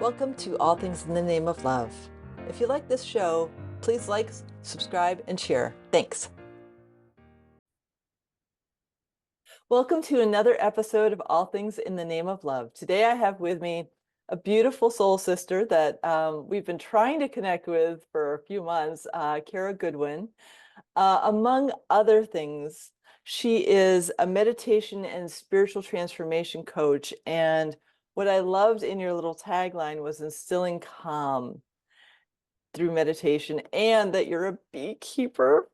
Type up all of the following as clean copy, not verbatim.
Welcome to All Things in the Name of Love. If you like this show, please like, subscribe, and share. Thanks. Welcome to another episode of All Things in the Name of Love. Today I have with me a beautiful soul sister that we've been trying to connect with for a few months, Kara Goodwin. Among other things, she is a meditation and spiritual transformation coach. And what I loved in your little tagline was instilling calm through meditation, and that you're a beekeeper.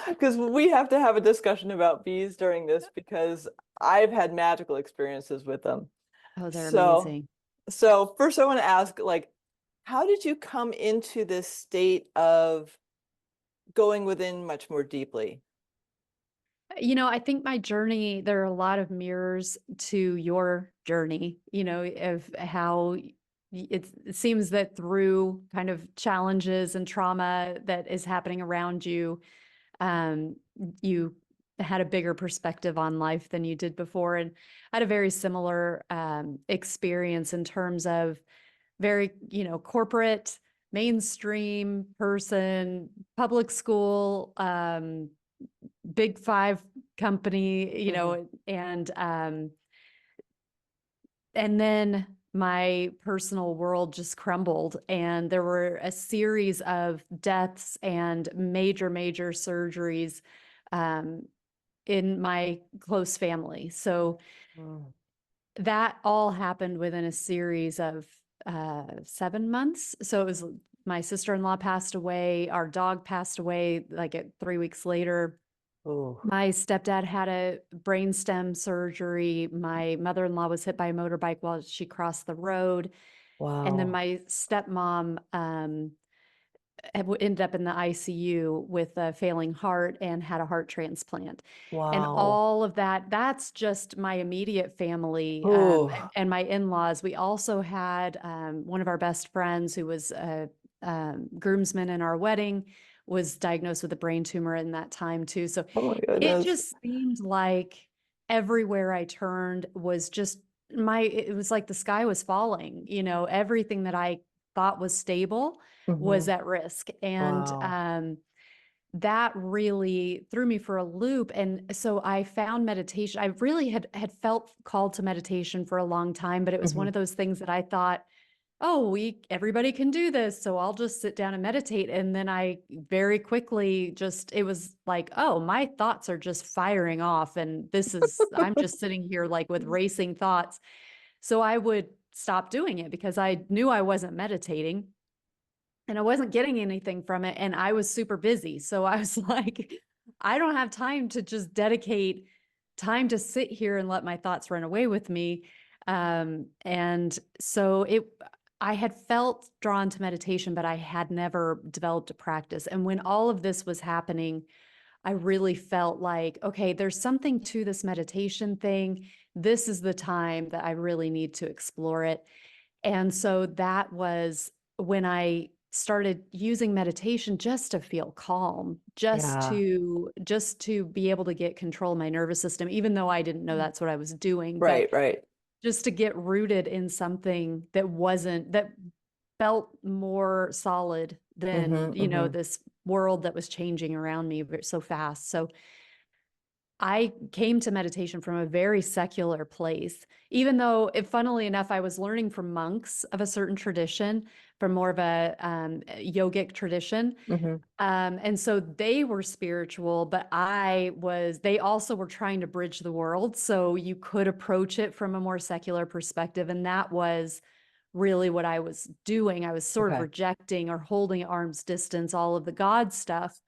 Because we have to have a discussion about bees during this because I've had magical experiences with them. Oh, they're So, amazing. so first I want to ask, how did you come into this state of going within much more deeply? I think my journey, there are a lot of mirrors to your journey, of how it seems that through kind of challenges and trauma that is happening around you, um, you had a bigger perspective on life than you did before. And I had a very similar experience in terms of very, corporate, mainstream person, public school, big five company, Hmm. and then my personal world just crumbled, and there were a series of deaths and major surgeries um, in my close family. So Mm. that all happened within a series of 7 months. So it was my sister-in-law passed away, our dog passed away like 3 weeks later. Oh, My stepdad had a brainstem surgery. My mother-in-law was hit by a motorbike while she crossed the road. And then wow. my stepmom ended up in the ICU with a failing heart and had a heart transplant. And Wow. all of that, that's just my immediate family Oh, and my in-laws. We also had one of our best friends who was a groomsman in our wedding was diagnosed with a brain tumor in that time too. So oh my it goodness. just seemed like everywhere I turned was just it was like the sky was falling, everything that I thought was stable was Hmm. at risk. And Wow. that really threw me for a loop. And so I found meditation. I really had felt called to meditation for a long time, but it was one Hmm. of those things that I thought, oh, everybody can do this, so I'll just sit down and meditate. And then I very quickly it was like, oh, my thoughts are just firing off, and I'm just sitting here like with racing thoughts. So I would stop doing it because I knew I wasn't meditating and I wasn't getting anything from it. And I was super busy. So I was like, I don't have time to just dedicate time to sit here and let my thoughts run away with me. And so I had felt drawn to meditation, but I had never developed a practice. And when all of this was happening, I really felt like, okay, there's something to this meditation thing. This is the time that I really need to explore it. And so that was when I started using meditation just to feel calm, Yeah. just to be able to get control of my nervous system, even though I didn't know that's what I was doing, but Right, right. just to get rooted in something that felt more solid than, Hmm. Hmm. this world that was changing around me so fast. So I came to meditation from a very secular place, even though, funnily enough, I was learning from monks of a certain tradition, from more of a yogic tradition. Hmm. And so they were spiritual, but they also were trying to bridge the world. So you could approach it from a more secular perspective. And that was really what I was doing. I was sort of Okay. rejecting or holding at arm's distance all of the God stuff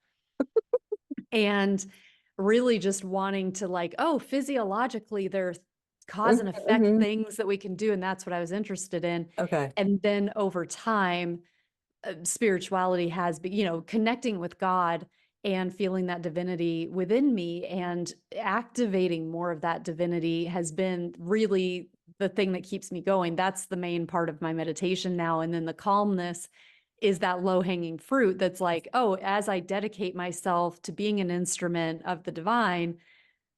and really just wanting to, like, oh, physiologically there's cause and effect Hmm. things that we can do, and that's what I was interested in. Okay. And then over time, spirituality has been, connecting with God and feeling that divinity within me and activating more of that divinity has been really the thing that keeps me going. That's the main part of my meditation now. And then the calmness is that low hanging fruit that's like, oh, as I dedicate myself to being an instrument of the divine,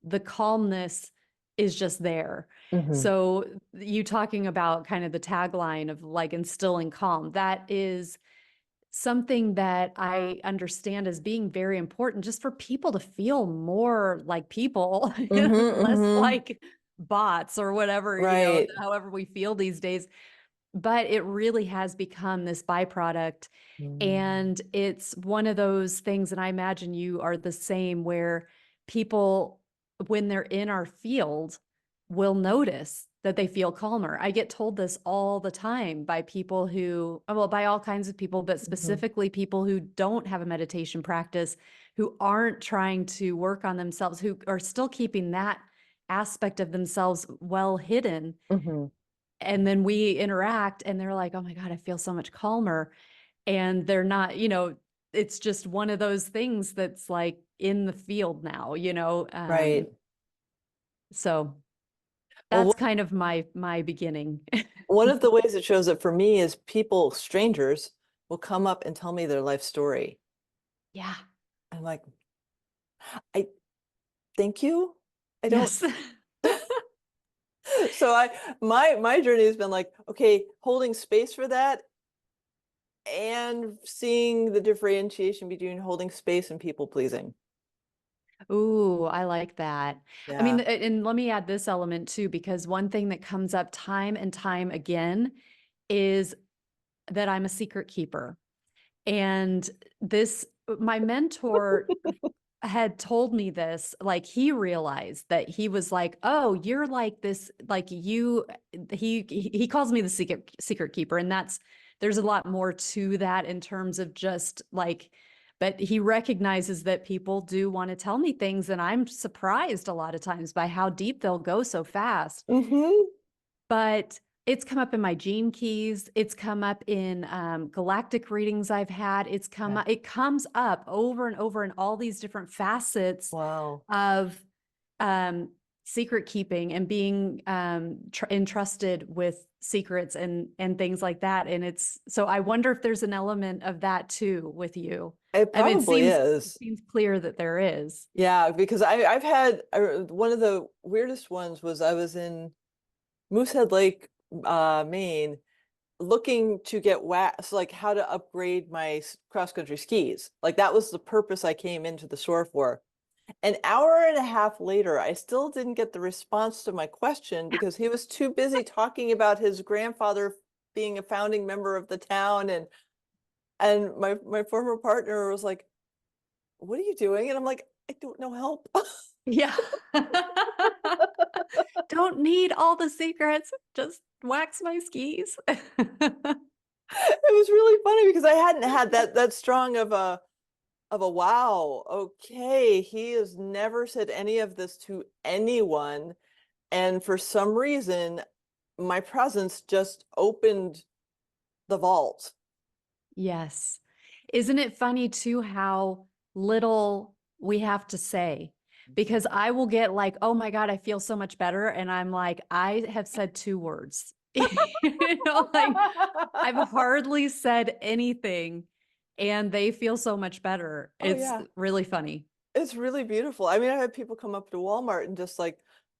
the calmness is just there. Hmm. So you talking about kind of the tagline of like instilling calm, that is something that I understand as being very important just for people to feel more like people, Hmm. less Hmm. like bots or whatever, Right. however we feel these days. But it really has become this byproduct. Mm. And it's one of those things, and I imagine you are the same, where people, when they're in our field, will notice that they feel calmer. I get told this all the time by people who, well, by all kinds of people, but Mhm. specifically people who don't have a meditation practice, who aren't trying to work on themselves, who are still keeping that aspect of themselves well hidden. Mhm. And then we interact and they're like, oh my God, I feel so much calmer. And they're not, it's just one of those things that's like in the field now, Right. so Well, that's kind of my beginning. one of the ways it shows up for me is people, strangers, will come up and tell me their life story. Yeah. I'm like, I thank you. I don't. Yes. So my journey has been like, okay, holding space for that and seeing the differentiation between holding space and people pleasing. Ooh, I like that. I mean, Yeah. and let me add this element too, because one thing that comes up time and time again is that I'm a secret keeper. And my mentor had told me this, like he realized that he was like, oh, you're like this, like he calls me the secret keeper. And there's a lot more to that in terms of just like, but he recognizes that people do want to tell me things. And I'm surprised a lot of times by how deep they'll go so fast. Hmm. But it's come up in my gene keys. It's come up in galactic readings I've had. Yeah. It comes up over and over in all these different facets Wow. of um, secret keeping and being entrusted with secrets and things like that. And it's so I wonder if there's an element of that too with you. It I mean, probably it is. seems clear that there is. Yeah, because I've had one of the weirdest ones was I was in Moosehead Lake, Maine, looking to get wax, like how to upgrade my cross-country skis. Like that was the purpose I came into the store for. An hour and a half later, I still didn't get the response to my question because he was too busy talking about his grandfather being a founding member of the town, and my former partner was like, "What are you doing?" And I'm like, "I don't know, help." Yeah. Don't need all the secrets. Just wax my skis. It was really funny because I hadn't had that strong of a wow, okay, he has never said any of this to anyone. And for some reason, my presence just opened the vault. Yes. Isn't it funny too how little we have to say? Mhm. Because I will get like, oh my God, I feel so much better. And I'm like, I have said 2 words. Like I've hardly said anything and they feel so much better. Oh It's yeah, really funny. it's really beautiful. I mean, I've had people come up to Walmart and just like,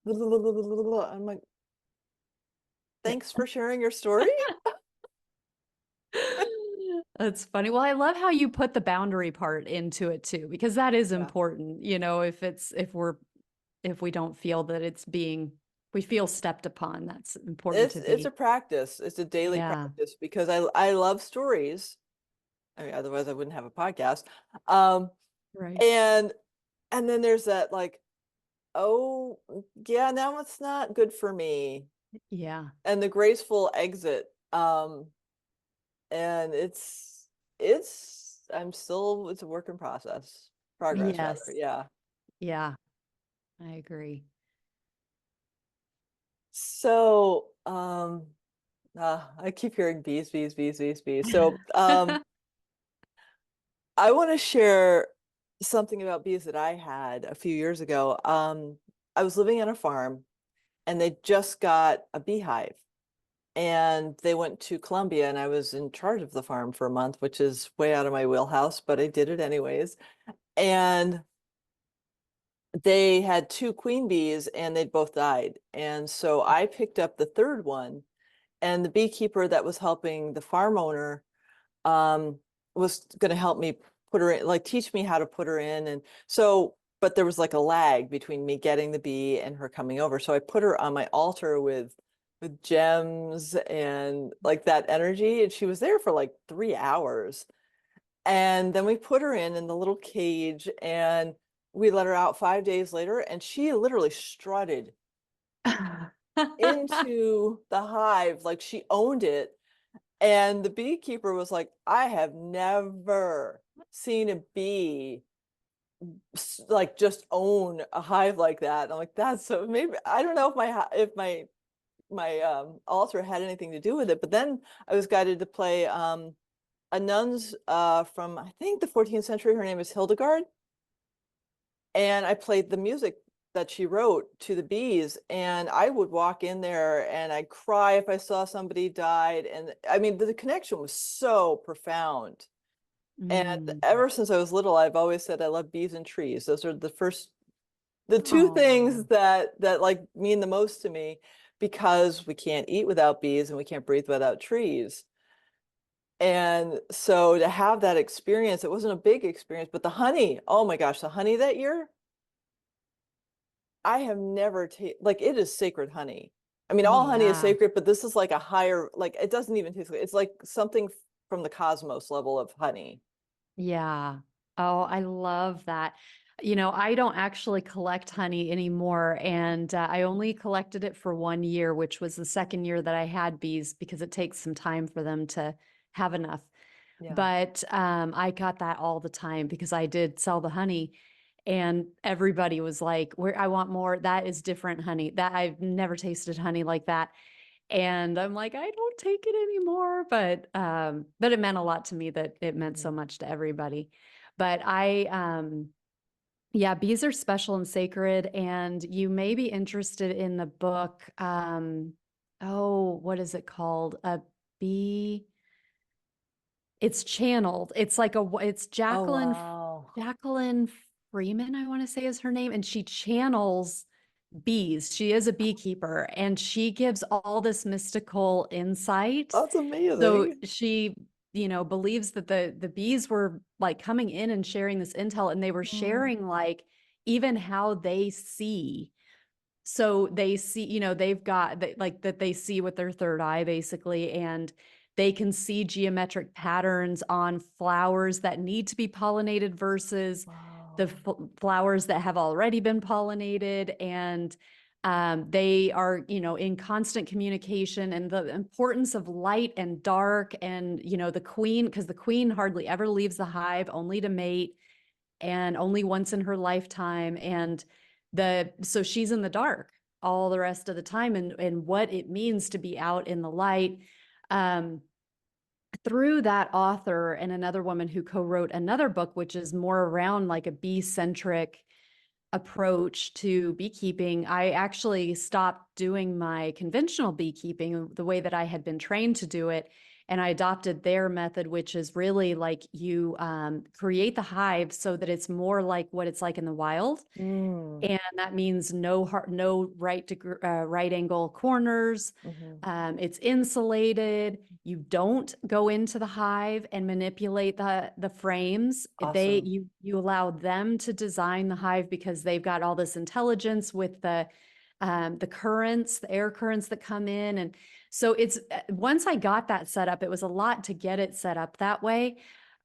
I'm like, thanks for sharing your story. That's funny. Well, I love how you put the boundary part into it too, because that is Yeah. important. If we don't feel that we feel stepped upon, that's important to It's a be. practice. It's a daily Yeah, practice because I love stories. I mean, otherwise I wouldn't have a podcast. Um, right. and and then there's that like, oh yeah, now it's not good for me. Yeah. And the graceful exit. And it's a work in progress rather. Yes. Yeah. Yeah, I agree. So I keep hearing bees, bees, bees, bees, bees. So I want to share something about bees that I had a few years ago. I was living on a farm and they just got a beehive and they went to Colombia and I was in charge of the farm for a month, which is way out of my wheelhouse, but I did it anyways. And they had two queen bees and they'd both died. And so I picked up the third one, and the beekeeper that was helping the farm owner um, was going to help me put her in, like teach me how to put her in. And so, but there was like a lag between me getting the bee and her coming over. So I put her on my altar with gems and like that energy. And she was there for like 3 hours. And then we put her in the little cage and we let her out 5 days later. And she literally strutted into the hive like she owned it. And the beekeeper was like, I have never seen a bee like just own a hive like that. And I'm like, that's so maybe I don't know if my altar had anything to do with it, but then I was guided to play a nun's from I think the 14th century. Her name is Hildegard, and I played the music that she wrote to the bees. And I would walk in there and I'd cry if I saw somebody died. And I mean, the connection was so profound. And Mm. ever since I was little, I've always said I love bees and trees. Those are the two things Oh, that like mean the most to me, because we can't eat without bees and we can't breathe without trees. And so to have that experience, it wasn't a big experience, but the honey, oh my gosh, the honey that year, I have never tasted like it is sacred honey. I mean, oh all honey is yeah. sacred, but this is like a higher, like it doesn't even taste good. It's like something from the cosmos level of honey. Yeah. Oh, I love that. I don't actually collect honey anymore, and I only collected it for 1 year, which was the second year that I had bees because it takes some time for them to have enough. Yeah. But I got that all the time because I did sell the honey, and everybody was like, "Where I want more. That is different honey. That I've never tasted honey like that." And I'm like, I don't take it anymore, but it meant a lot to me that it meant so Mhm. much to everybody. But yeah, bees are special and sacred, and you may be interested in the book. Oh, what is it called? A bee. It's channeled. It's like it's Oh, wow. Jacqueline Freeman, I want to say is her name, and she channels bees. She is a beekeeper and she gives all this mystical insight. That's So amazing. she, believes that the bees were like coming in and sharing this intel, and they were Mm. sharing like even how they see. So they see, they've got like that they see with their third eye basically, and they can see geometric patterns on flowers that need to be pollinated versus the Wow. flowers that have already been pollinated. And they are, in constant communication, and the importance of light and dark, and, the queen, because the queen hardly ever leaves the hive only to mate, and only once in her lifetime. And so she's in the dark all the rest of the time, and what it means to be out in the light. Um, Through that author and another woman who co-wrote another book, which is more around like a bee-centric approach to beekeeping, I actually stopped doing my conventional beekeeping the way that I had been trained to do it. And I adopted their method, which is really like you create the hive so that it's more like what it's like in the wild. Mm. And that means no right angle corners. Hmm. It's insulated. You don't go into the hive and manipulate the frames. Awesome. You allow them to design the hive because they've got all this intelligence with the currents, the air currents that come in. And so it's once I got that set up, it was a lot to get it set up that way.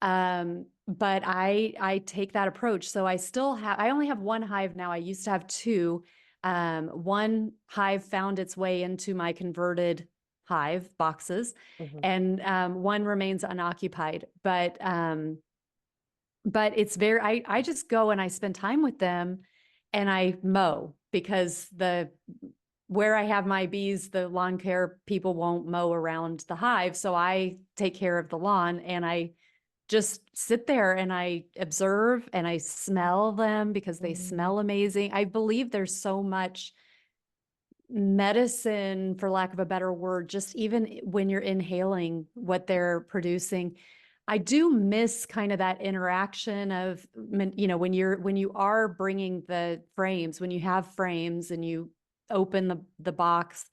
But I take that approach. So I only have one hive now. I used to have two. One hive found its way into my converted hive boxes, Hmm. and one remains unoccupied. But it's I just go and I spend time with them, and I mow because where I have my bees, the lawn care people won't mow around the hive. So I take care of the lawn, and I just sit there and I observe and I smell them because they Hmm. smell amazing. I believe there's so much medicine, for lack of a better word, just even when you're inhaling what they're producing. I do miss kind of that interaction of, when you are bringing the frames, when you have frames and you open the box,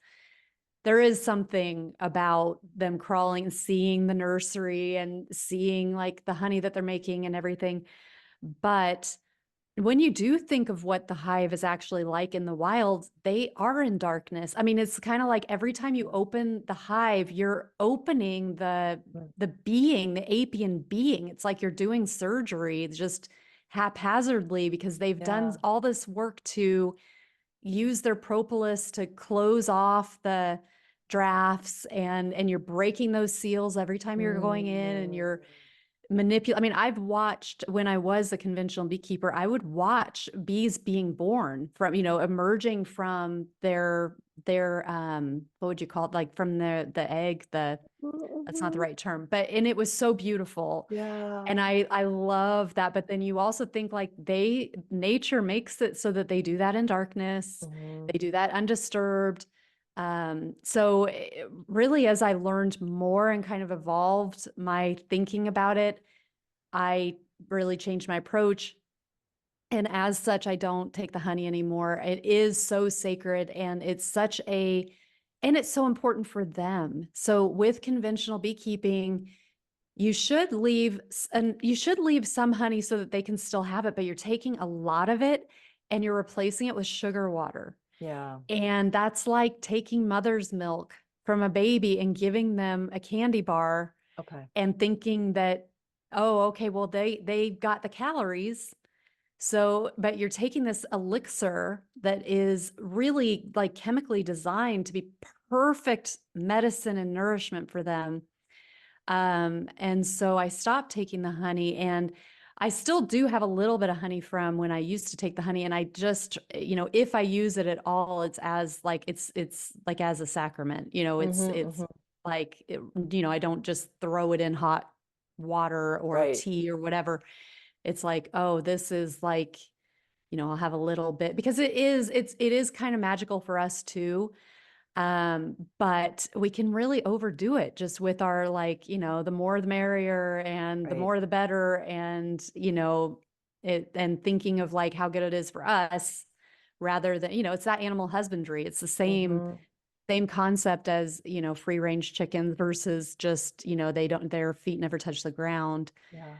there is something about them crawling and seeing the nursery and seeing like the honey that they're making and everything. But when you do think of what the hive is actually like in the wild, they are in darkness. I mean, it's kind of like every time you open the hive, you're opening Mm. the being, the apian being. It's like you're doing surgery just haphazardly because they've done Yeah. all this work to use their propolis to close off the drafts, and you're breaking those seals every time you're going in, and Mm. you're manipulate. I mean, I've watched when I was a conventional beekeeper, I would watch bees being born from, emerging from their what would you call it? Like from the egg, that's not the Mhm. right term, and it was so beautiful. And Yeah. I love that. But then you also think like nature makes it so that they do that in darkness. Mhm. They do that undisturbed. So really, as I learned more and kind of evolved my thinking about it, I really changed my approach. And as such, I don't take the honey anymore. It is so sacred, and it's so important for them. So with conventional beekeeping, you should leave some honey so that they can still have it, but you're taking a lot of it and you're replacing it with sugar water. Yeah. And that's like taking mother's milk from a baby and giving them a candy bar Okay. and thinking that, oh, okay, well, they got the calories. So, but you're taking this elixir that is really like chemically designed to be perfect medicine and nourishment for them. And so I stopped taking the honey, and I still do have a little bit of honey from when I used to take the honey. And I just, if I use it at all, it's like as a sacrament, Mhm. it's Mhm. like, I don't just throw it in hot water or Right. tea or whatever. It's like, oh, this is like, I'll have a little bit because it is kind of magical for us too. But we can really overdo it just with our like, the more the merrier and the Right. more the better. And, and thinking of like how good it is for us rather than, it's that animal husbandry. It's the Mhm. same concept as, free range chickens versus just, their feet never touch the ground, Yeah.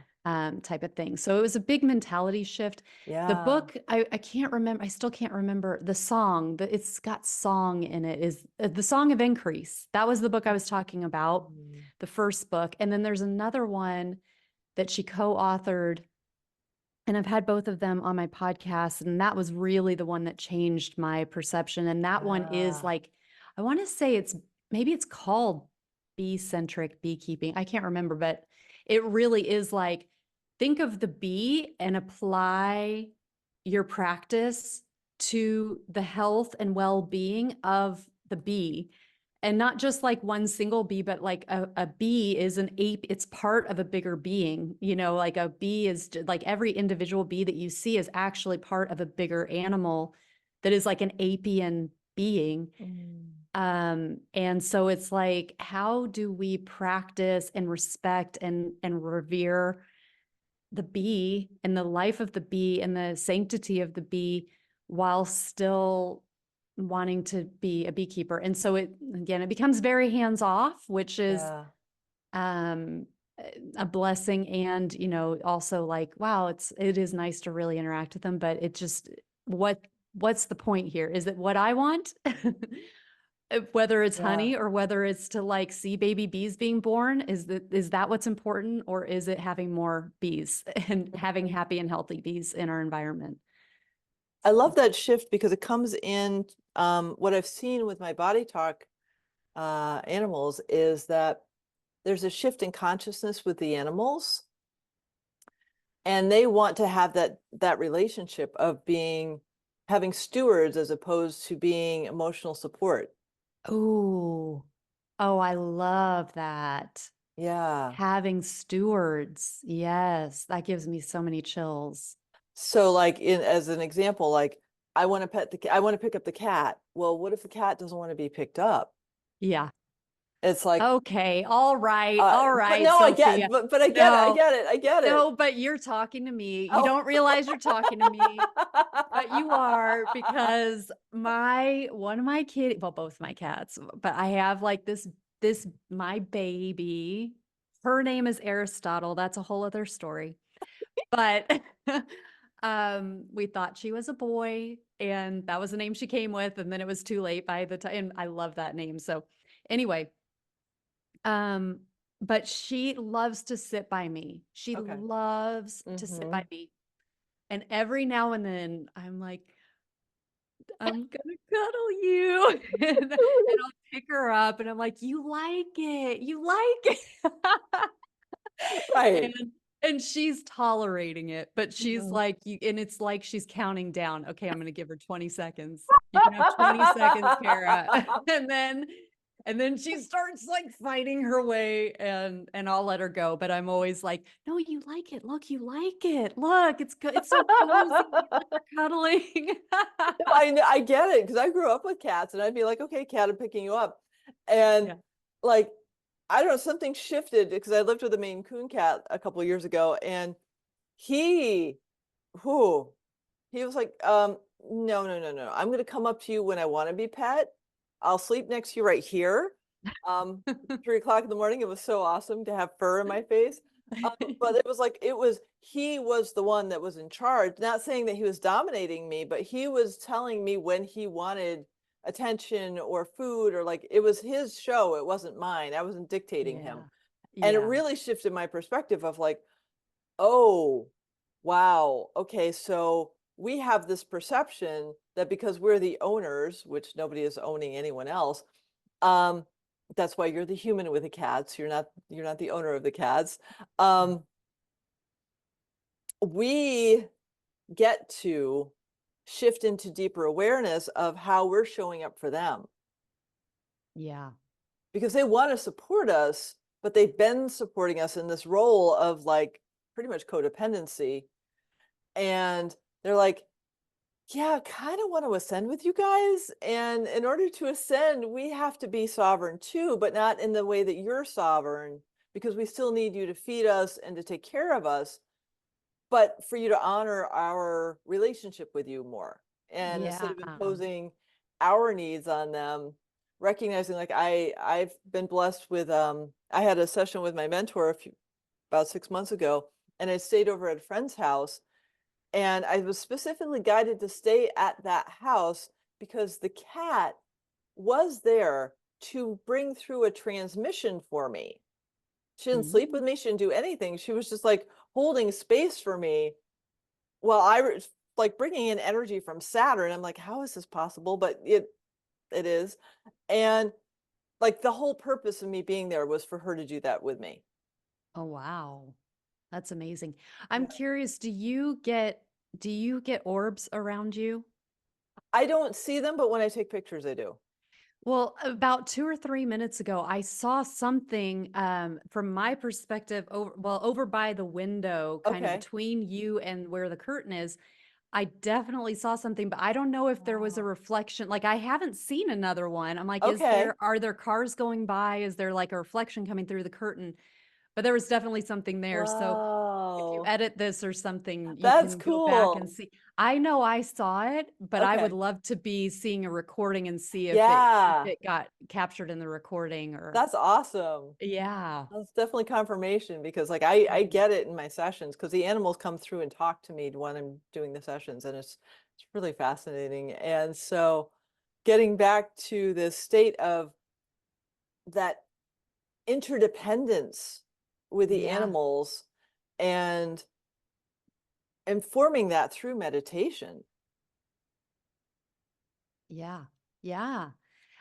type of thing. So it was a big mentality shift. The Yeah. book, I can't remember, I still can't remember the song, it's got song in it, is The Song of Increase. That was the book I was talking about, Mm. the first book. And then there's another one that she co-authored, and I've had both of them on my podcast. And that was really the one that changed my perception. And that one is Yeah. like, I want to say maybe it's called bee-centric beekeeping. I can't remember, but it really is like, think of the bee and apply your practice to the health and well-being of the bee, and not just like one single bee, but like a bee is an ape. It's part of a bigger being, like a bee is like every individual bee that you see is actually part of a bigger animal that is like an apian being. Mm. And so it's like, how do we practice and respect and revere the bee and the life of the bee and the sanctity of the bee while still wanting to be a beekeeper? And so it becomes very hands off, which is Yeah. um a blessing. And also like, wow, it is nice to really interact with them, but it just, what's the point here? Is it what I want? Whether it's Yeah. honey or whether it's to like see baby bees being born, is that what's important, or is it having more bees and having Mhm. happy and healthy bees in our environment? I So, love that shift because it comes in, what I've seen with my body talk animals is that there's a shift in consciousness with the animals, and they want to have that relationship of having stewards as opposed to being emotional support. oh, oh, I love that. Yeah. Having stewards. Yes, that gives me so many chills. So like as an example, like I want to pick up the cat. Well, what if the cat doesn't want to be picked up? Yeah. It's like, Okay. All but right, no, I get, Sophia. but I get it, I No, get it, I get it. no, but you're talking to me. You Oh. don't realize you're talking to me, but you are because one of my well, both my cats, but I have like my baby. Her name is Aristotle. That's a whole other story. But we thought she was a boy, and that was the name she came with, and then it was too late by the time. And I love that name. So anyway, um, but she loves to sit by me. She Okay. loves to sit Mm-hmm. by me. And every now and then I'm like, I'm gonna cuddle you. And I'll pick her up and I'm like, you like it. You like it. Right. And she's tolerating it, but she's Mhm. like, and it's like she's counting down. Okay, I'm gonna give her 20 seconds. You can have 20 seconds, Kara. And then she starts like fighting her way and I'll let her go. But I'm always like, no, you like it. Look, you like it. Look, it's good. It's so cozy. Look, you're cuddling. I get it because I grew up with cats and I'd be like, okay, cat, I'm picking you up. And Yeah. like, I don't know, something shifted because I lived with a Maine Coon cat a couple of years ago and he, who, he was like, no, no, no, no. I'm going to come up to you when I want to be pet. I'll sleep next to you right here. Um, 3 o'clock in the morning. It was so awesome to have fur in my face. But it was like, he was the one that was in charge. Not saying that he was dominating me, but he was telling me when he wanted attention or food or like it was his show. It wasn't mine. I wasn't dictating him. Yeah. And it Yeah. really shifted my perspective of like, oh, wow. Okay, so we have this perception that because we're the owners, which nobody is owning anyone else, um, that's why you're the human with the cats. You're not the owner of the cats. Um, we get to shift into deeper awareness of how we're showing up for them Yeah. because they want to support us, but they've been supporting us in this role of like pretty much codependency. And they're like, yeah, kind of want to ascend with you guys. And in order to ascend, we have to be sovereign too, but not in the way that you're sovereign, because we still need you to feed us and to take care of us, but for you to honor our relationship with you more. And instead Yeah. of imposing our needs on them, recognizing like I've been blessed with I had a session with my mentor about 6 months ago, and I stayed over at a friend's house and I was specifically guided to stay at that house because the cat was there to bring through a transmission for me. She didn't sleep with Mm. me, she didn't do anything. She was just like holding space for me while I was like bringing in energy from Saturn. I'm like, how is this possible? But it is. And like the whole purpose of me being there was for her to do that with me. Oh, wow. That's amazing. I'm Yeah. curious, do you get orbs around you? I don't see them, but when I take pictures, I do. Well, about 2 or 3 minutes ago, I saw something, from my perspective over by the window, kind of Okay. between you and where the curtain is. I definitely saw something, but I don't know if there was a Oh. reflection. Like, I haven't seen another one. I'm like, Okay. are there cars going by? Is there like a reflection coming through the curtain? But there was definitely something there. So if you Whoa. edit this or something, you That's can go back and cool. see. I know I saw it, but I would Okay. love to be seeing a recording and see if Yeah. it got captured in the recording or That's awesome. yeah. That's definitely confirmation because like I Mhm. get it in my sessions because the animals come through and talk to me when I'm doing the sessions and it's really fascinating. And so getting back to this state of that interdependence with the Yeah. animals and informing that through meditation. Yeah. Yeah.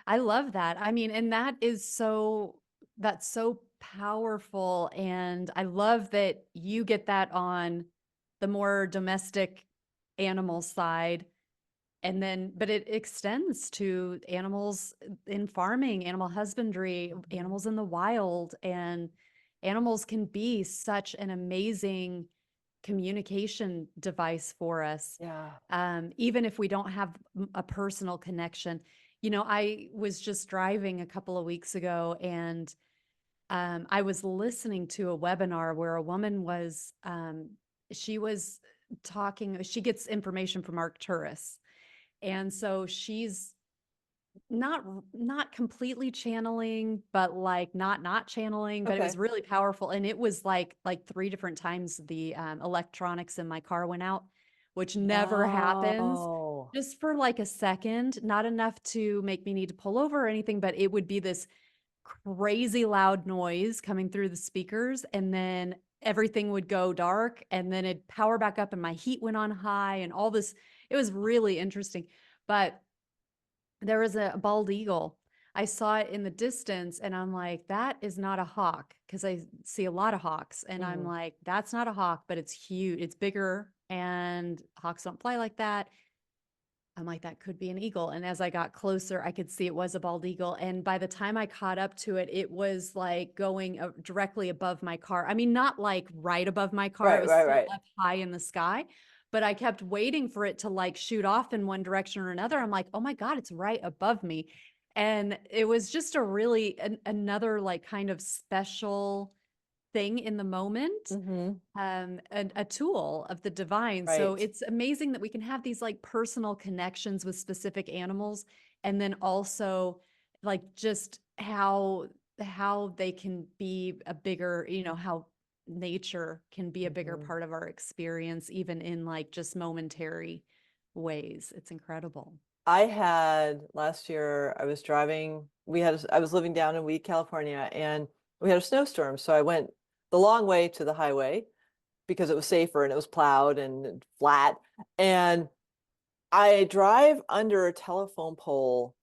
I love that. I mean, and that's so powerful. And I love that you get that on the more domestic animal side. And then, but it extends to animals in farming, animal husbandry, Mhm. animals in the wild. And animals can be such an amazing communication device for us. Yeah. Even if we don't have a personal connection. I was just driving a couple of weeks ago, and I was listening to a webinar where a woman was, she was talking, she gets information from Arcturus. And so she's not completely channeling, but like not channeling, but it was Okay. really powerful. And it was like 3 different times the electronics in my car went out, which never happens. Wow. Just for like a second, not enough to make me need to pull over or anything, but it would be this crazy loud noise coming through the speakers, and then everything would go dark, and then it'd power back up and my heat went on high and all this. It was really interesting. But there was a bald eagle. I saw it in the distance, and I'm like, that is not a hawk, because I see a lot of hawks. And I'm Mhm. like, that's not a hawk, but it's huge. It's bigger, and hawks don't fly like that. I'm like, that could be an eagle. And as I got closer, I could see it was a bald eagle. And by the time I caught up to it, it was like going directly above my car. I mean, not like right above my car. It Right, was right, still right. up high in the sky, but I kept waiting for it to like shoot off in one direction or another. I'm like, oh my God, it's right above me. And it was just a really, another like kind of special thing in the moment, Hmm. a tool of the divine. So Right. it's amazing that we can have these like personal connections with specific animals, and then also like just how they can be a bigger, how nature can be a bigger Hmm. part of our experience, even in like just momentary ways. It's incredible. I had last year, I was driving, I was living down in Weed, California, and we had a snowstorm. So I went the long way to the highway because it was safer and it was plowed and flat. And I drive under a telephone pole.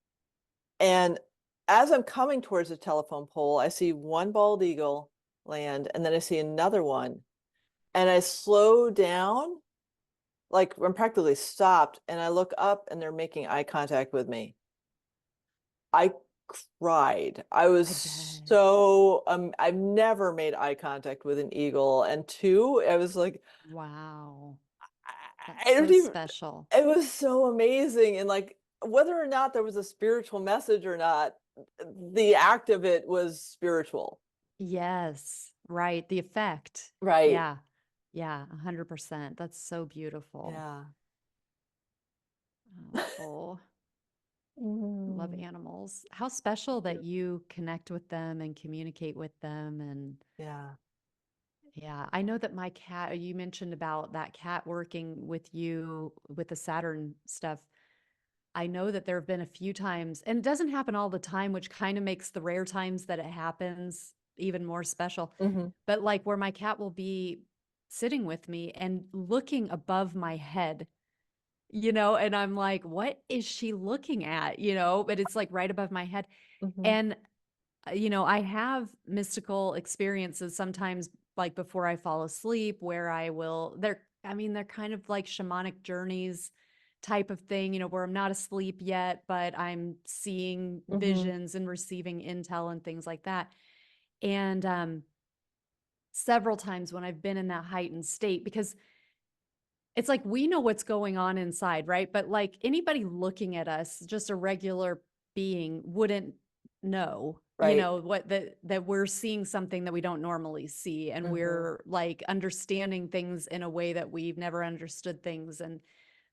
And as I'm coming towards the telephone pole, I see one bald eagle land, and then I see another one. And I slow down, like I'm practically stopped, and I look up and they're making eye contact with me. I cried. I was I bet. so I've never made eye contact with an eagle. And two, I was like, Wow. That's I don't so even, special. it was so amazing. And like whether or not there was a spiritual message or not, the act of it was spiritual. Yes, right. The effect. Right. Yeah. Yeah, 100%. That's so beautiful. Yeah. Oh, love Mm. animals. How special that you connect with them and communicate with them. And Yeah. yeah, I know that my cat, you mentioned about that cat working with you with the Saturn stuff. I know that there have been a few times, and it doesn't happen all the time, which kind of makes the rare times that it happens even more special. Hmm. But like where my cat will be sitting with me and looking above my head, and I'm like, what is she looking at? But it's like right above my head. Hmm. And, I have mystical experiences sometimes, like before I fall asleep, where they're kind of like shamanic journeys type of thing, where I'm not asleep yet, but I'm seeing Hmm. visions and receiving intel and things like that. And several times when I've been in that heightened state, because it's like we know what's going on inside, right? But like anybody looking at us, just a regular being wouldn't know, Right. that we're seeing something that we don't normally see, and Hmm. we're like understanding things in a way that we've never understood things, and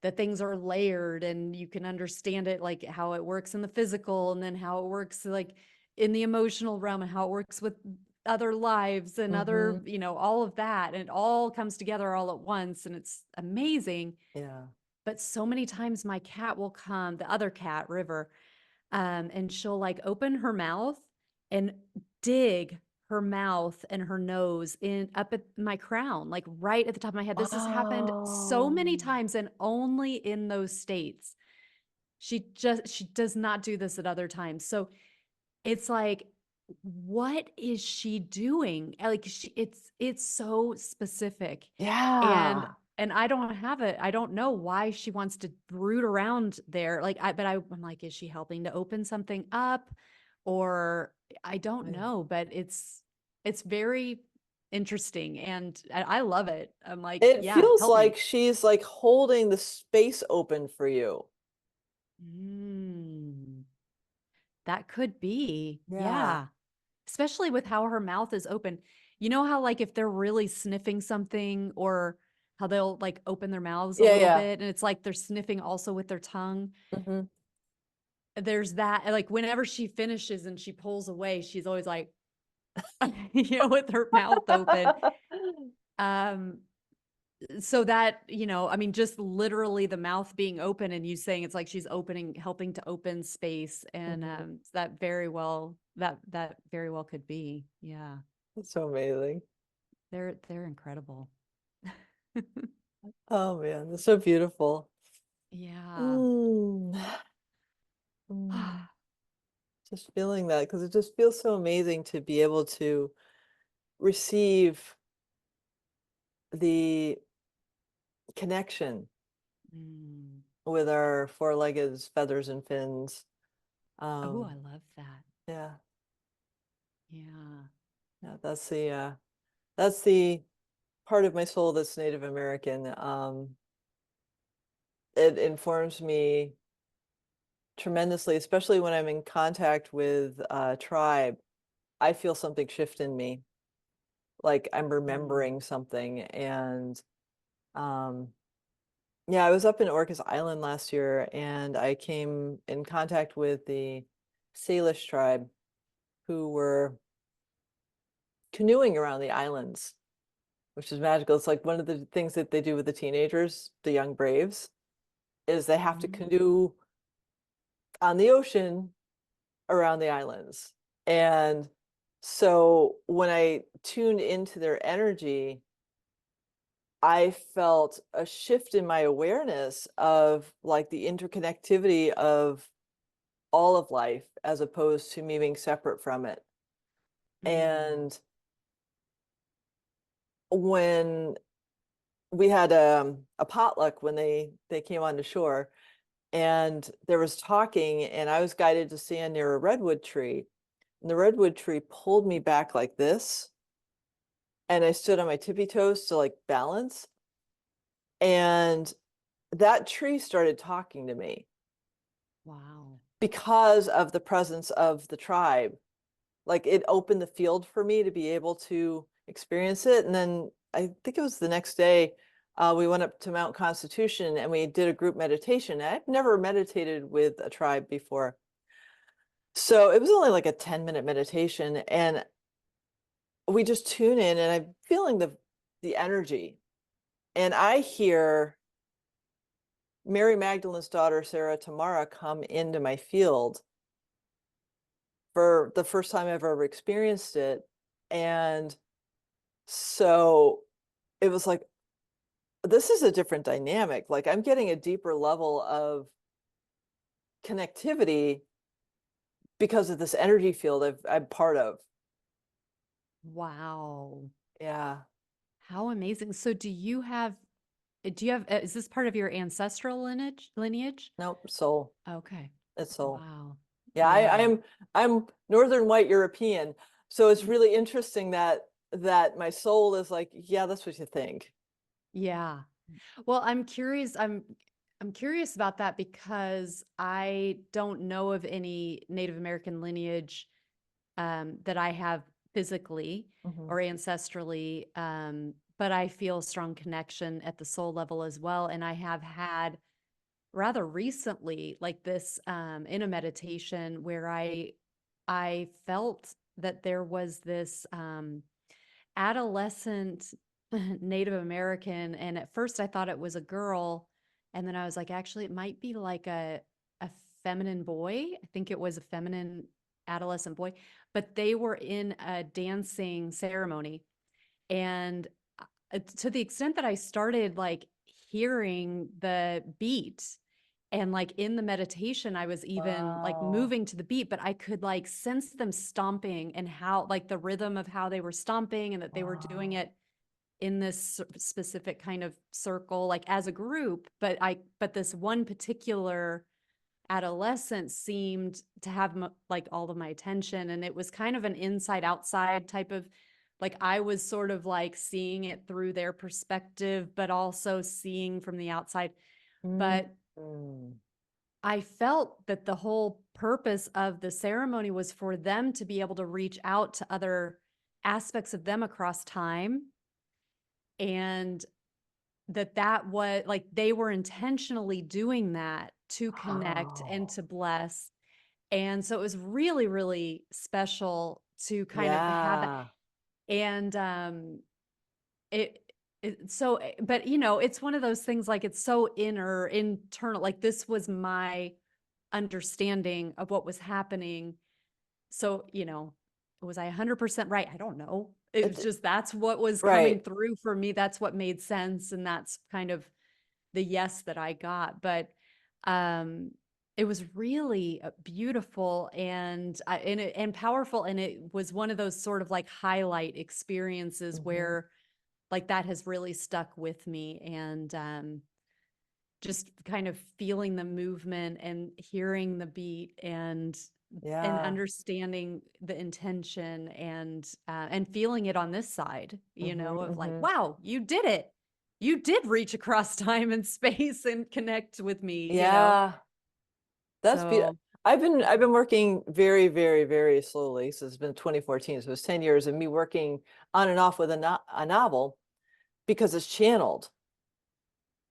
that things are layered, and you can understand it like how it works in the physical, and then how it works like in the emotional realm, and how it works with other lives and Hmm. other, all of that. And it all comes together all at once. And it's amazing. Yeah. But so many times my cat will come, the other cat, River, and she'll like open her mouth and dig her mouth and her nose in up at my crown, like right at the top of my head. This has happened so Oh. many times, and only in those states. She does not do this at other times. So it's like, what is she doing? Like it's so specific. And Yeah. I don't have it. I don't know why she wants to brood around there. Like I'm like, is she helping to open something up? Or I don't Yeah. know, but it's very interesting, and I love it. I'm like, It yeah, feels help like me. she's like holding the space open for you. Mm. That could be. Yeah. Yeah. Especially with how her mouth is open. You know how like if they're really sniffing something or how they'll like open their mouths a Yeah, little yeah. bit and it's like they're sniffing also with their tongue. Hmm. There's that. Like whenever she finishes and she pulls away, she's always like, with her mouth open. Um, so that, I mean, just literally the mouth being open and you saying it's like she's opening, helping to open space. And Mhm. that very well could be. Yeah. That's so amazing. They're incredible. Oh man, that's so beautiful. Yeah. Mm. Mm. Just feeling that because it just feels so amazing to be able to receive the connection Mm. with our four-legged feathers and fins. Oh, I Um, love that. yeah, Yeah. yeah, that's the part of my soul that's Native American. It informs me tremendously, especially when I'm in contact with a tribe. I feel something shift in me, like I'm Mm. remembering something. And um, yeah, I was up in Orcas Island last year and I came in contact with the Salish tribe who were canoeing around the islands, which is magical. It's like one of the things that they do with the teenagers, the young braves, is they have to Mm. canoe on the ocean around the islands. And so when I tuned into their energy, I felt a shift in my awareness of like the interconnectivity of all of life as opposed to me being separate from it. Mm. And when we had a potluck when they came onto shore and there was talking and I was guided to stand near a redwood tree and the redwood tree pulled me back like this and I stood on my tippy toes to like balance and that tree started talking to me Wow. because of the presence of the tribe. Like it opened the field for me to be able to experience it. And then I think it was the next day, we went up to Mount Constitution and we did a group meditation. I've never meditated with a tribe before. So it was only like a 10-minute meditation. And we just tune in and I'm feeling the energy. And I hear Mary Magdalene's daughter, Sarah Tamara, come into my field for the first time I've ever experienced it. And so it was like, this is a different dynamic. Like I'm getting a deeper level of connectivity because of this energy field I'm part of. Wow. Yeah. How amazing. So is this part of your ancestral lineage? Nope. Soul. Okay. It's soul. Wow. Yeah. Yeah. I'm Northern White European. So it's really interesting that my soul is like, yeah, that's what you think. Yeah. Well, I'm curious about that because I don't know of any Native American lineage that I have physically Mhm. or ancestrally, but I feel a strong connection at the soul level as well. And I have had rather recently like this in a meditation where I felt that there was this adolescent Native American, and at first I thought it was a girl, and then I was like, actually, it might be like a feminine boy. I think it was a feminine adolescent boy, but they were in a dancing ceremony, and to the extent that I started like hearing the beat. And like in the meditation, I was even like Wow. moving to the beat, but I could like sense them stomping and how like the rhythm of how they were stomping and that they were doing Wow. it in this specific kind of circle, like as a group. But this one particular adolescent seemed to have like all of my attention. And it was kind of an inside outside type of like I was sort of like seeing it through their perspective, but also seeing from the outside. Mm. But Mm. I felt that the whole purpose of the ceremony was for them to be able to reach out to other aspects of them across time, and that was like they were intentionally doing that to connect and Oh, to bless. And so it was really, really special to kind of have that. yeah. And it, but it's one of those things, like it's so internal. Like this was my understanding of what was happening. So, was I 100% right? I don't know. It was It, just that's what was coming right. through for me. That's what made sense. And that's kind of the yes that I got. But um, it was really beautiful and powerful. And it was one of those sort of like highlight experiences Hmm. where like that has really stuck with me. And just kind of feeling the movement and hearing the beat and Yeah. understanding the intention and feeling it on this side, Hmm. of like, Hmm. wow, you did it. You did reach across time and space and connect with me. Yeah. That's beautiful. So, I've yeah. been working very, very, very slowly. So it's been 2014. So it's 10 years of me working on and off with a novel because it's channeled.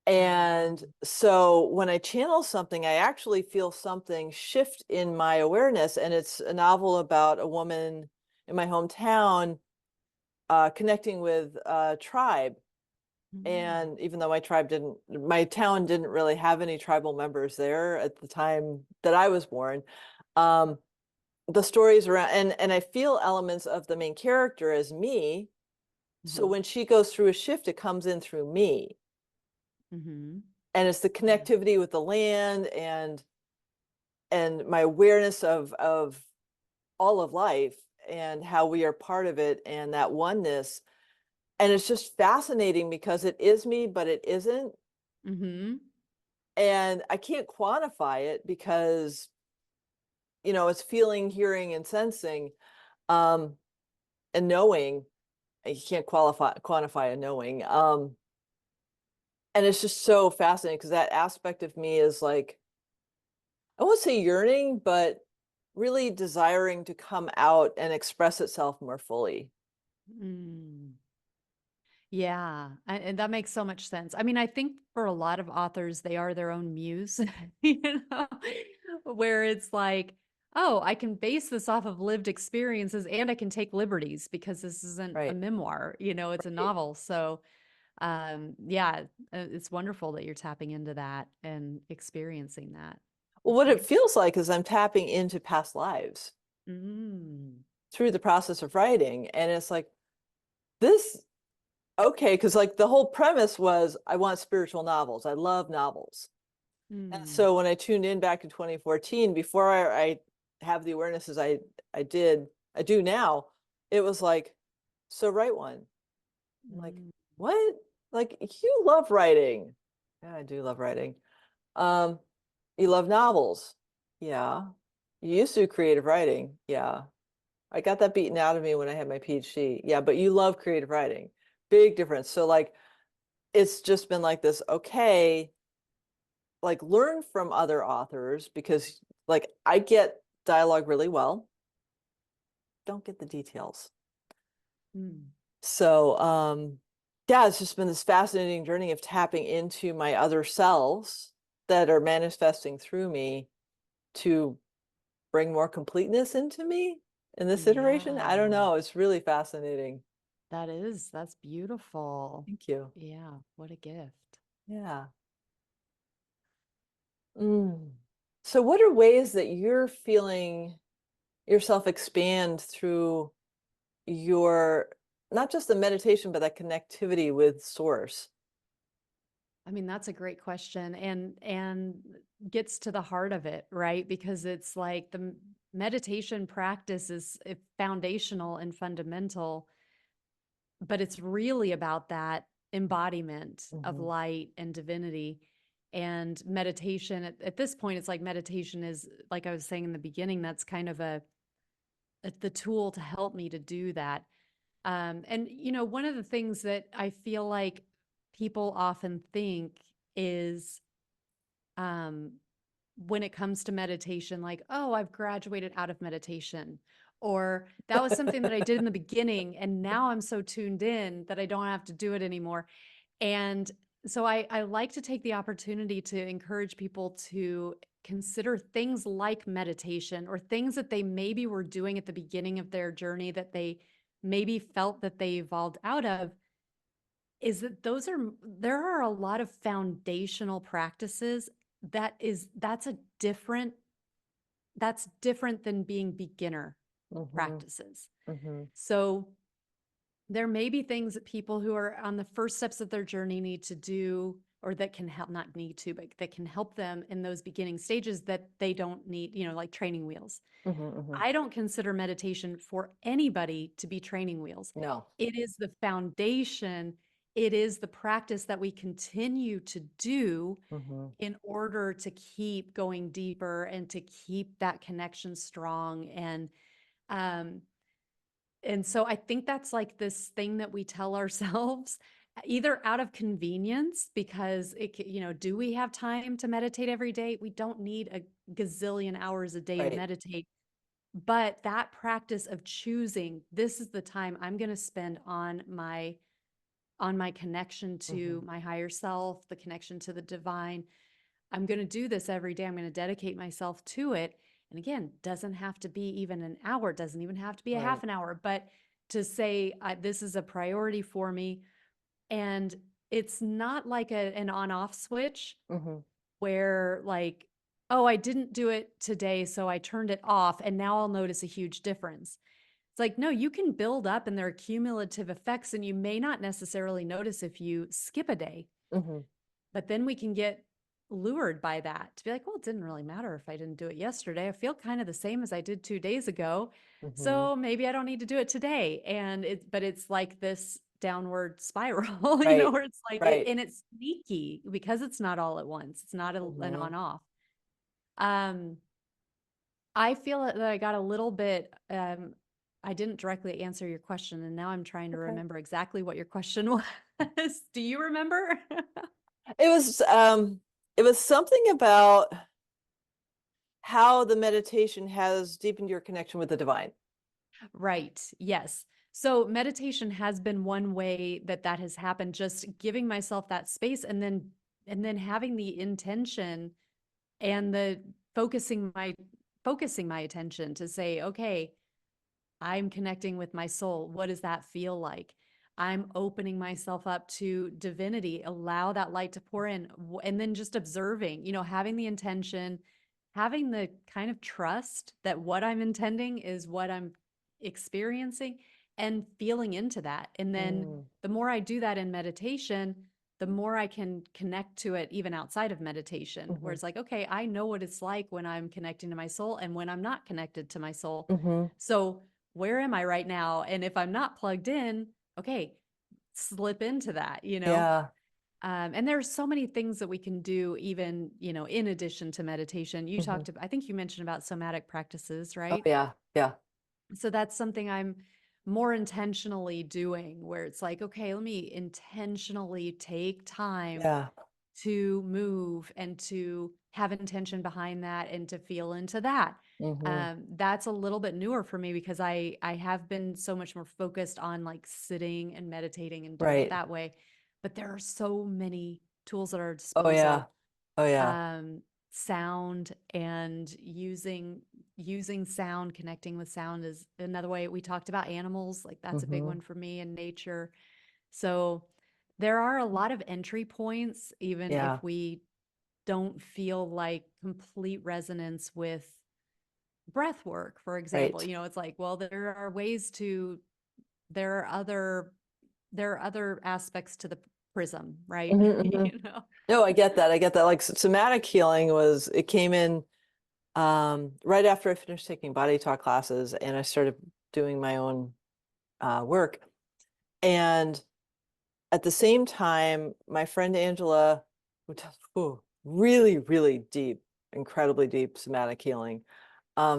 Wow. And so when I channel something, I actually feel something shift in my awareness. And it's a novel about a woman in my hometown connecting with a tribe. Mm. And even though my town didn't really have any tribal members there at the time that I was born, um, the stories around and I feel elements of the main character as me. So Mhm. when she goes through a shift, it comes in through me. Mhm. And it's the Yeah. connectivity with the land and my awareness of all of life and how we are part of it and that oneness. And it's just fascinating because it is me, but it isn't. Mhm. And I can't quantify it because, it's feeling, hearing, and sensing, um, and knowing. You can't quantify a knowing. And it's just so fascinating because that aspect of me is like, I won't say yearning, but really desiring to come out and express itself more fully. Mm. Yeah, and that makes so much sense. I mean, I think for a lot of authors, they are their own muse, you know, where it's like, oh, I can base this off of lived experiences and I can take liberties because this isn't a Right. memoir, it's a Right. novel. So, yeah, it's wonderful that you're tapping into that and experiencing that. Well, That's what it great. feels like is I'm tapping into past lives Mm. through the process of writing. And it's like, this, okay, because like the whole premise was I want spiritual novels. I love novels. And Mm. so when I tuned in back in 2014, before I have the awareness as I did, I do now, it was like, so write one. I'm like, Mm. what? Like you love writing. Yeah, I do love writing. Um, you love novels. Yeah. You used to do creative writing. Yeah. I got that beaten out of me when I had my PhD. Yeah, but you love creative writing. Big difference. So like it's just been like this, okay, like learn from other authors because like I get dialogue really well, don't get the details. Mm. So yeah, it's just been this fascinating journey of tapping into my other selves that are manifesting through me to bring more completeness into me in this iteration. I don't Yeah. know. It's really fascinating. That's beautiful. Thank you. Yeah, what a gift. Yeah. Mm. So what are ways that you're feeling yourself expand through your not just the meditation, but that connectivity with source? I mean, that's a great question and gets to the heart of it, right? Because it's like meditation practice is foundational and fundamental, but it's really about that embodiment of Hmm. light and divinity. And meditation at this point, it's like meditation is, like I was saying in the beginning, that's kind of the tool to help me to do that. And one of the things that I feel like people often think is um, when it comes to meditation, like, oh, I've graduated out of meditation, or that was something that I did in the beginning, and now I'm so tuned in that I don't have to do it anymore. And so I like to take the opportunity to encourage people to consider things like meditation or things that they maybe were doing at the beginning of their journey that they maybe felt that they evolved out of, is that there are a lot of foundational practices that's different than being beginner Hmm. practices. Hmm. So there may be things that people who are on the first steps of their journey need to do, or that can help, not need to, but that can help them in those beginning stages that they don't need, like training wheels. Hmm. Hmm. I don't consider meditation for anybody to be training wheels. No. It is the foundation. It is the practice that we continue to do Hmm. in order to keep going deeper and to keep that connection strong. Um, and so I think that's like this thing that we tell ourselves either out of convenience because do we have time to meditate every day? We don't need a gazillion hours a day to Right. meditate. But that practice of choosing, this is the time I'm going to spend on my connection to Hmm. my higher self, the connection to the divine. I'm going to do this every day. I'm going to dedicate myself to it. And again, doesn't have to be even an hour, doesn't even have to be a Right. half an hour, but to say, this is a priority for me. And it's not like an on off switch Hmm. where, like, oh, I didn't do it today, so I turned it off and now I'll notice a huge difference. It's like, no, you can build up and there are cumulative effects, and you may not necessarily notice if you skip a day. Hmm. But then we can get lured by that to be like, well, it didn't really matter if I didn't do it yesterday. I feel kind of the same as I did 2 days ago. Hmm. So maybe I don't need to do it today. But it's like this downward spiral, Right. where it's like Right. and it's sneaky because it's not all at once. It's not an Hmm. on off. Um, I feel that I got a little bit, I didn't directly answer your question, and now I'm trying to Okay. remember exactly what your question was. Do you remember? It was something about how the meditation has deepened your connection with the divine. Right. Yes. So meditation has been one way that that has happened, just giving myself that space and then having the intention and the focusing my attention to say, okay, I'm connecting with my soul. What does that feel like? I'm opening myself up to divinity, allow that light to pour in, and then just observing, having the intention, having the kind of trust that what I'm intending is what I'm experiencing and feeling into that. And then Mm. the more I do that in meditation, the more I can connect to it even outside of meditation, where Hmm. it's like, okay, I know what it's like when I'm connecting to my soul and when I'm not connected to my soul. Hmm. So where am I right now? And if I'm not plugged in, okay, slip into that. Yeah. And there's so many things that we can do, even, in addition to meditation. Hmm. I think you mentioned about somatic practices, Oh right? yeah. Yeah. So that's something I'm more intentionally doing, where it's like, okay, let me intentionally take time Yeah. to move and to have intention behind that and to feel into that. Hmm. That's a little bit newer for me because I have been so much more focused on like sitting and meditating and doing it Right. that way. But there are so many tools at our Oh yeah. disposal. Oh yeah. Um, Sound and using sound, connecting with sound is another way. We talked about animals, like that's a big Hmm. one for me, in nature. So there are a lot of entry points, even if Yeah. we don't feel like complete resonance with breath work, for example. Right. It's like, well, there are other aspects to the prism, right? Hmm. Hmm. No, I get that. I get that. Like somatic healing it came in right after I finished taking body talk classes and I started doing my own work. And at the same time, my friend Angela, who does really, really deep, incredibly deep somatic healing,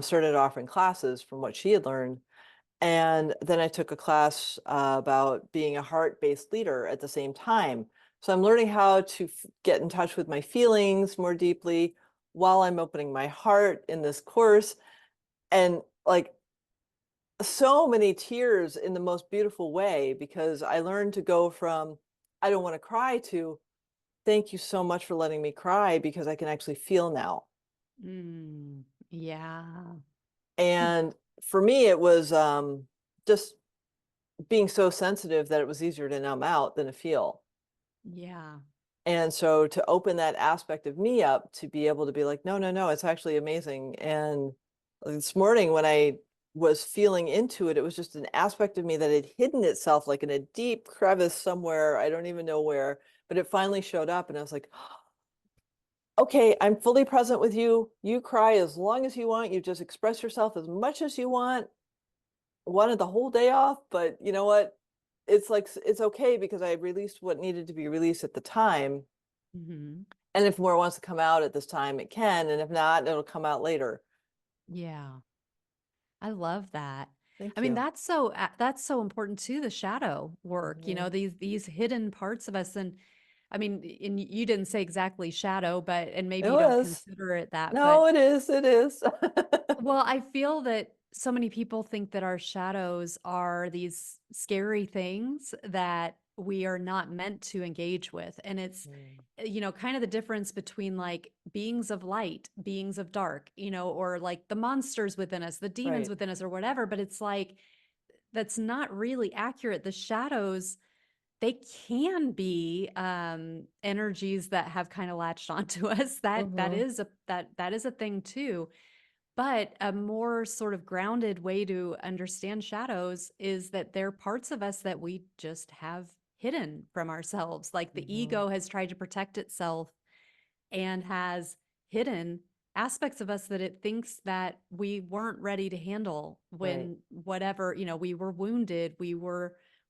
started offering classes from what she had learned. And then I took a class about being a heart-based leader at the same time. So I'm learning how to get in touch with my feelings more deeply, while I'm opening my heart in this course, and like so many tears in the most beautiful way, because I learned to go from I don't want to cry to thank you so much for letting me cry because I can actually feel now. Mm, yeah. And for me, it was just being so sensitive that it was easier to numb out than to feel. Yeah. And so to open that aspect of me up to be able to be like, no, no, no, it's actually amazing. And this morning when I was feeling into it, it was just an aspect of me that had hidden itself like in a deep crevice somewhere. I don't even know where, but it finally showed up. And I was like, okay, I'm fully present with you. You cry as long as you want. You just express yourself as much as you want. Wanted the whole day off, but you know what? It's like it's okay because I released what needed to be released at the time. Hmm. And if more wants to come out at this time, it can. And if not, it'll come out later. Yeah. I love that. I Thank mean, you. that's so important too, the shadow work, Mhm. these hidden parts of us. And I mean, and you didn't say exactly shadow, but and It maybe you don't was. consider it that, No, but it is. It is. well, I feel that so many people think that our shadows are these scary things that we are not meant to engage with. And it's, Mhm. kind of the difference between like beings of light, beings of dark, or like the monsters within us, the demons Right. within us, or whatever. But it's like, that's not really accurate. The shadows, they can be energies that have kind of latched onto us. That Hmm. is that is a thing too. But a more sort of grounded way to understand shadows is that they're parts of us that we just have hidden from ourselves. Like the Hmm. ego has tried to protect itself and has hidden aspects of us that it thinks that we weren't ready to handle Right. when whatever, we were wounded, we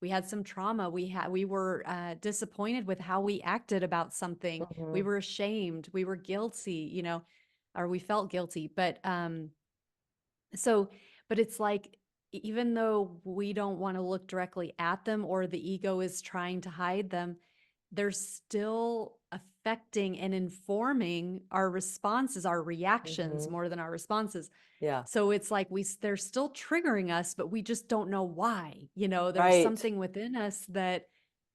had some trauma, we were disappointed with how we acted about something, we Hmm. were ashamed, we were guilty, or we felt guilty. So, but it's like, even though we don't want to look directly at them or the ego is trying to hide them, they're still affecting and informing our responses, our reactions Hmm. more than our responses. Yeah. So it's like they're still triggering us, but we just don't know why. There's Right. something within us that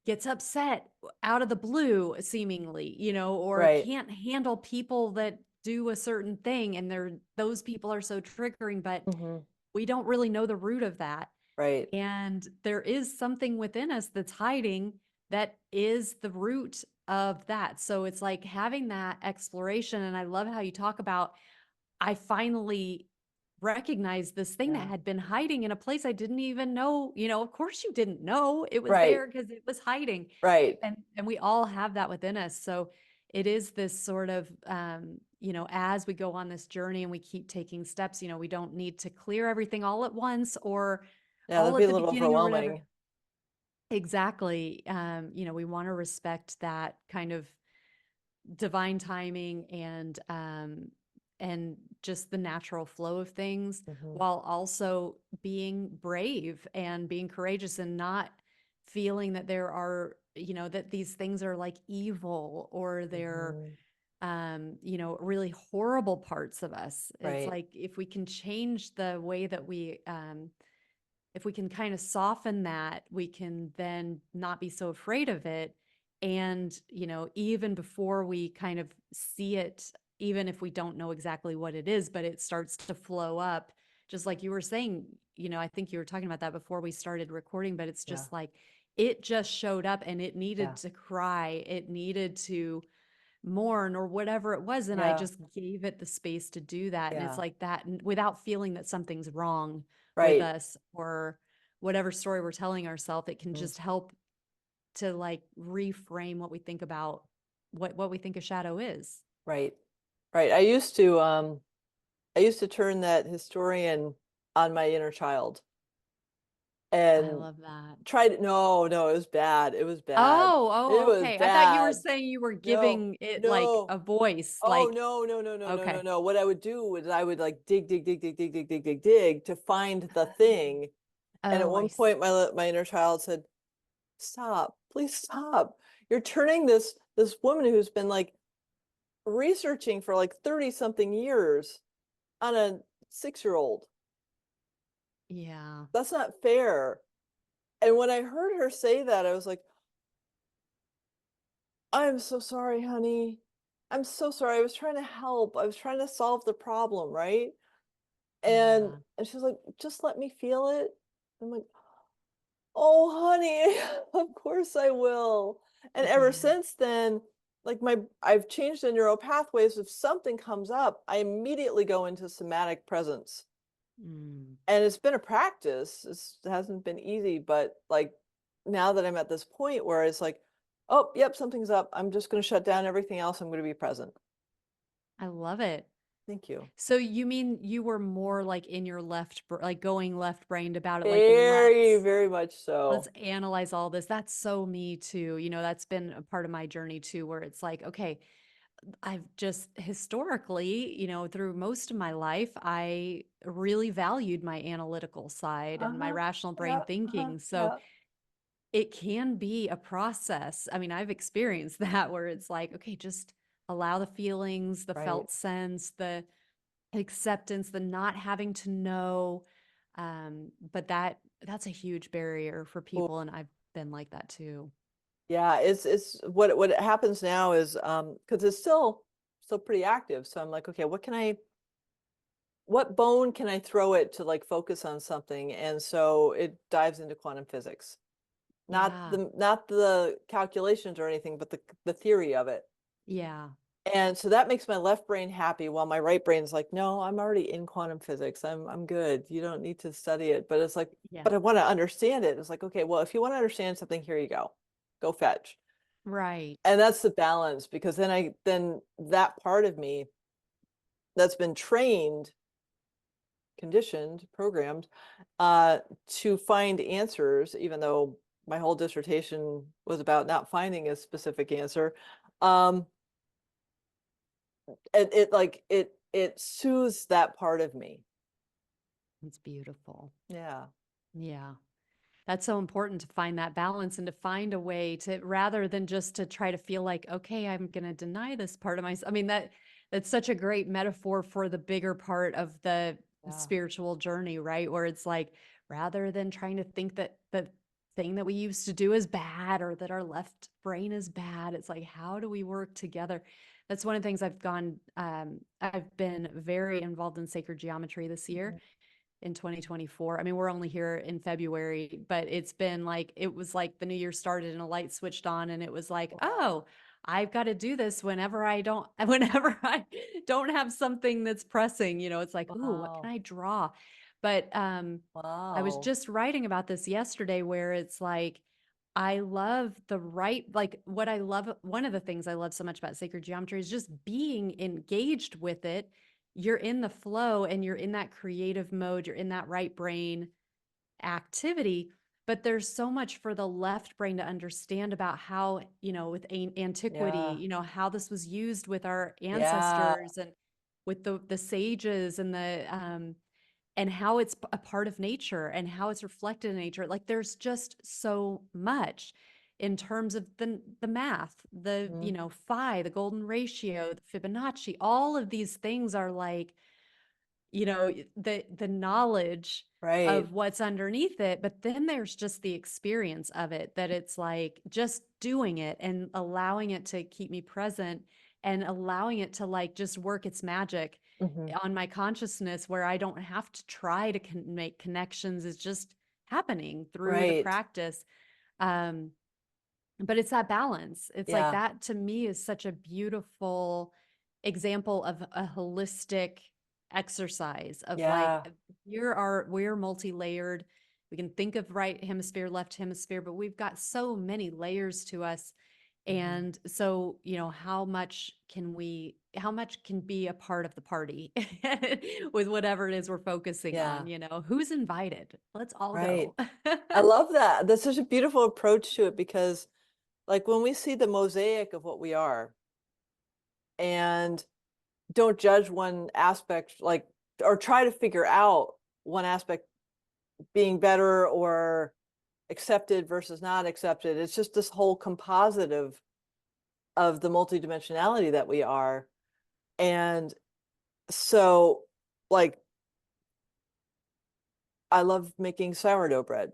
gets upset out of the blue, seemingly, or Right. can't handle people that do a certain thing. And those people are so triggering, but Hmm. we don't really know the root of that. Right. And there is something within us that's hiding that is the root of that. So it's like having that exploration. And I love how you talk about, I finally recognized this thing that Yeah. had been hiding in a place I didn't even know. Of course you didn't know it was Right. there because it was hiding. Right. And we all have that within us. So it is this sort of as we go on this journey and we keep taking steps, we don't need to clear everything all at once or Yeah, that'd all be at a the little beginning or whatever. overwhelming. Exactly. We want to respect that kind of divine timing and just the natural flow of things, Hmm. while also being brave and being courageous and not feeling that there are, that these things are like evil or they're Hmm. really horrible parts of us. It's Right. like if we can change the way that if we can kind of soften that, we can then not be so afraid of it. And, even before we kind of see it, even if we don't know exactly what it is, but it starts to flow up, just like you were saying, I think you were talking about that before we started recording, but it's Yeah. just like it just showed up and it needed Yeah. to cry, it needed to mourn or whatever it was. And I Yeah. just gave it the space to do that. And it's Yeah. like that without feeling that something's wrong with Right. us or whatever story we're telling ourselves. It can Mm. just help to like reframe what we think about what we think a shadow is. Right. Right. I used to turn that historian on my inner child I and love that. tried no, no, it was bad. It was bad. It Oh, was okay. I thought you were bad. saying you were No, giving it like no. a voice, Oh like, no, no, no, no, no, no, okay. no. What I would do was I would like dig, dig, dig, dig, dig, dig, dig, dig, dig to find the thing. And at Oh, I one see. point my inner child said, stop, please stop. You're turning this woman who's been like researching for like 30 something years on a 6-year-old. Yeah. That's not fair. And when I heard her say that, I was like, I'm so sorry, honey. I'm so sorry. I was trying to help. I was trying to solve the problem, right? And Yeah. and she was like, just let me feel it. I'm like, oh, honey, of course I will. And ever Yeah. since then, like I've changed the neural pathways. If something comes up, I immediately go into somatic presence. Mm. And it's been a practice. It hasn't been easy, but like now that I'm at this point where it's like, oh, yep, something's up. I'm just going to shut down everything else. I'm going to be present. I love it. Thank you. So you mean you were more like in your like going left brained about it, like Very, very much let's so. analyze all this. That's so me too. You know, that's been a part of my journey too, where it's like, okay, I've just historically, through most of my life, I really valued my analytical side and my Uh-huh. rational brain Yeah. Uh-huh. thinking. So Yeah. it can be a process. I mean, I've experienced that where it's like, okay, just allow the feelings, the Right. felt sense, the acceptance, the not having to know. But that's a huge barrier for Cool. people. And I've been like that too. Yeah, it's what happens now is because it's still pretty active. So I'm like, okay, what bone can I throw it to like focus on something? And so it dives into quantum physics. Yeah. Not the calculations or anything, but the theory of it. Yeah. And so that makes my left brain happy while my right brain's like, no, I'm already in quantum physics. I'm good. You don't need to study it. But it's like, Yeah. but I want to understand it. It's like, okay, well, if you want to understand something, here you go. Go fetch. Right. And that's the balance because then that part of me that's been trained, conditioned, programmed to find answers, even though my whole dissertation was about not finding a specific answer. Um, it soothes that part of me. It's beautiful. Yeah. Yeah. That's so important to find that balance and to find a way to rather than just to try to feel like, okay, I'm going to deny this part of myself. I mean, that's such a great metaphor for the bigger part of the Yeah. spiritual journey, right? Where it's like, rather than trying to think that the thing that we used to do is bad or that our left brain is bad, it's like, how do we work together? That's one of the things I've been very involved in sacred geometry this year Mhm. in 2024. I mean, we're only here in February, but it's been like, it was like the new year started and a light switched on and it was like, Wow. oh, I've got to do this whenever I don't have something that's pressing, it's like, ooh, what can Wow. I draw? But I was Wow. just writing about this yesterday where it's like, I love what I love. One of the things I love so much about sacred geometry is just being engaged with it. You're in the flow and you're in that creative mode, you're in that right brain activity. But there's so much for the left brain to understand about how, with antiquity, Yeah. how this was used with our Yeah. ancestors and with the sages and how it's a part of nature and how it's reflected in nature. Like there's just so much in terms of the math, the Mhm. phi, the golden ratio, the Fibonacci. All of these things are like, the knowledge Right. of what's underneath it, but then there's just the experience of it, that it's like just doing it and allowing it to keep me present and allowing it to like just work its magic Hmm. on my consciousness, where I don't have to try to make connections. It's just happening through the Right. practice. um but it's that balance. It's like Yeah. that to me is such a beautiful example of a holistic exercise of like, Yeah. we're multi-layered. We can think of right hemisphere, left hemisphere, but we've got so many layers to us. Hmm. And so, how much can be a part of the party with whatever it is we're focusing on, Yeah. who's invited? Let's all Right. go. I love that. That's such a beautiful approach to it because, like, when we see the mosaic of what we are and don't judge one aspect, like, or try to figure out one aspect being better or accepted versus not accepted, it's just this whole composite of the multidimensionality that we are. And so, like, I love making sourdough bread.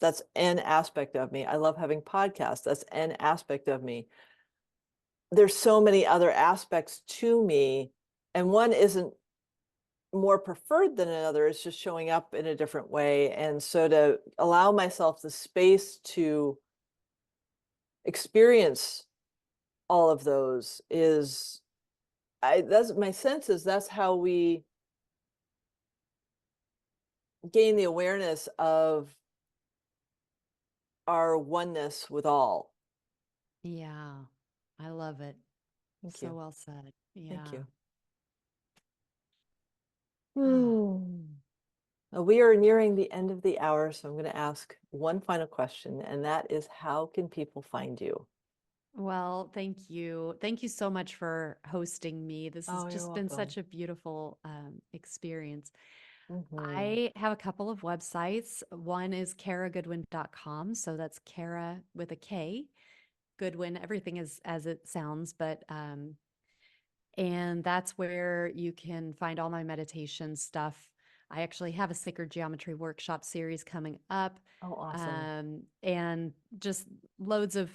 That's an aspect of me. I love having podcasts. That's an aspect of me. There's so many other aspects to me, and one isn't more preferred than another. It's just showing up in a different way. And so to allow myself the space to experience all of those is, that's my sense is that's how we gain the awareness of our oneness with all. Yeah, I love it. Thank So you. well said. Thank Yeah. you. We are nearing the end of the hour, so I'm going to ask one final question, and that is, how can people find you? Well, thank you. Thank you so much for hosting me. This has Oh, you're just been welcome. such a beautiful experience. Hmm. I have a couple of websites. One is karagoodwin.com. So that's Kara with a K. Goodwin, everything is as it sounds, but and that's where you can find all my meditation stuff. I actually have a sacred geometry workshop series coming up, Oh, awesome. and just loads of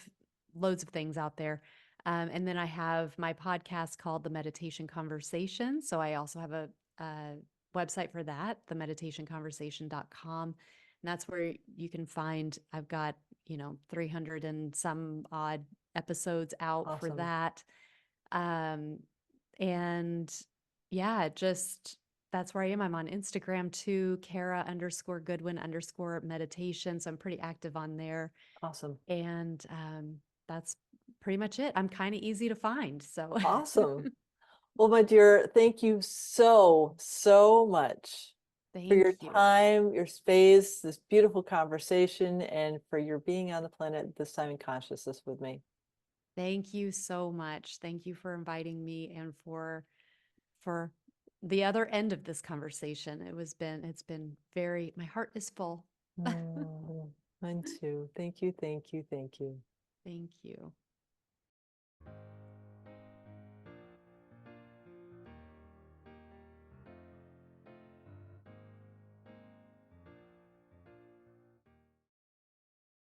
things out there. And then I have my podcast called The Meditation Conversation. So I also have a website for that, themeditationconversation.com. And that's where you can find, I've got, 300 and some odd episodes out for Awesome. that. Um, and yeah, just that's where I am. I'm on Instagram too, Kara_Goodwin_meditation. So I'm pretty active on there. Awesome. And that's pretty much it. I'm kind of easy to find. So Awesome. Well, my dear, thank you so, so much for your thank you. time, your space, this beautiful conversation, and for your being on the planet this time in consciousness with me. Thank you so much. Thank you for inviting me and for the other end of this conversation. It's been very, my heart is full. Mm, mine too. Thank you, thank you, thank you. Thank you.